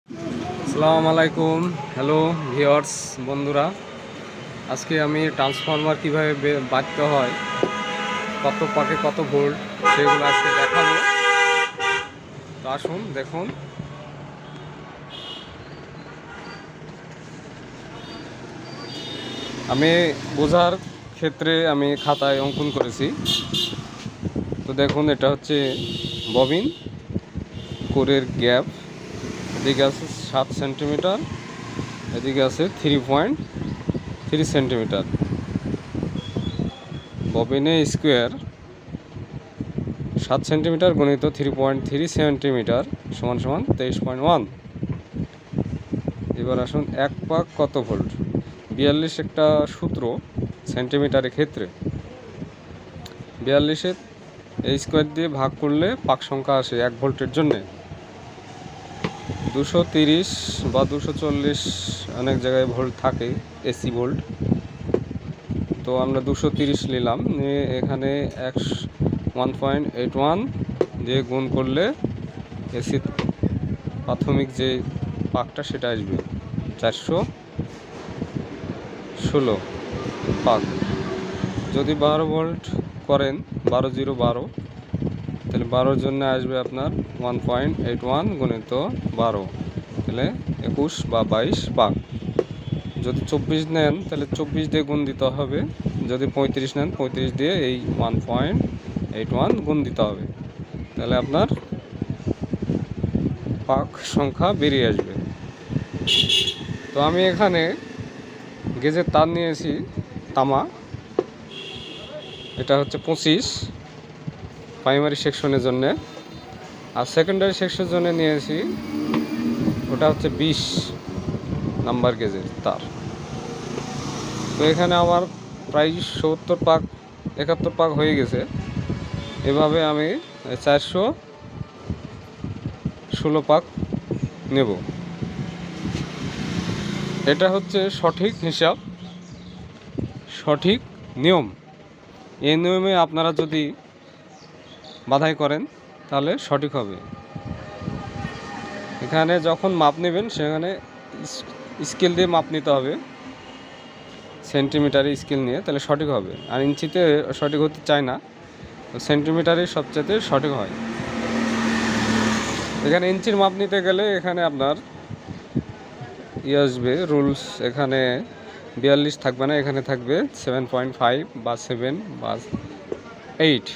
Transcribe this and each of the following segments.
আসসালামু আলাইকুম। Hello viewers বন্ধুরা, আজকে আমি ট্রান্সফরমার কীভাবে বাঁধতে হয়, কত পাকে কত ভোল্ট, সেগুলো আজকে দেখাবো। তো আসুন দেখুন। আমি বোঝার ক্ষেত্রে আমি খাতায় অঙ্কন করেছি। তো দেখুন, এটা হচ্ছে ববিন, কোরের গ্যাপ, এদিকে আছে 7 সেন্টিমিটার, এদিকে আছে 3.3 সেন্টিমিটার। ববিনে স্কোয়ার 7 সেন্টিমিটার গণিত 3.3 সেন্টিমিটার সমান সমান 23.1। এবার আসুন, এক পাক কত ভোল্ট। 42 একটা সূত্র সেন্টিমিটারের ক্ষেত্রে। 42-এর এই স্কোয়ার দিয়ে ভাগ করলে পাক সংখ্যা আসে 1 ভোল্টের জন্যে। 230 বা 240 অনেক জায়গায় ভোল্ট থাকে, এসি ভোল্ট। তো আমরা 230 নিলাম, নিয়ে এখানে 1.81 দিয়ে গুণ করলে এসি প্রাথমিক যে পাকটা সেটা আসবে 416 পাক। যদি 12 ভোল্ট করেন, 12 তাহলে 12-র জন্য আসবে আপনার 1.81 গুণিত 12, তাহলে 21 বা 22 পাক। যদি 24 নেন তাহলে 24 দিয়ে গুণ দিতে হবে। যদি 35 নেন, 35 দিয়ে এই 1.81 গুণ দিতে হবে, তাহলে আপনার পাক সংখ্যা বেরিয়ে আসবে। তো আমি এখানে গেজের তার নিয়েছি তামা, এটা হচ্ছে 25 প্রাইমারি সেকশনের জন্য, আর সেকেন্ডারি সেকশনের জন্য নিয়েছি ওটা হচ্ছে 20 নাম্বার গেজের তার। তো এখানে আমার প্রায় 70 পাক 71 পাক হয়ে গেছে। এভাবে আমি 416 পাক নেব। এটা হচ্ছে সঠিক হিসাব, সঠিক নিয়ম। এই নিয়মে আপনারা যদি বাধাই করেন তাহলে সঠিক হবে। এখানে যখন মাপ নেবেন সেখানে স্কেল দিয়ে মাপ নিতে হবে, সেন্টিমিটারে স্কেল নিয়ে, তাহলে সঠিক হবে। আর ইঞ্চিতে সঠিক হতে চায় না, সেন্টিমিটারে সবচেয়ে সঠিক হয়। এখানে ইঞ্চির মাপ নিতে গেলে এখানে আপনার আসবে রুলস, এখানে 42 থাকবে না, এখানে থাকবে 7.5 বা 7 বা 8।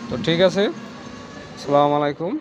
তো ঠিক আছে, আসসালামু আলাইকুম।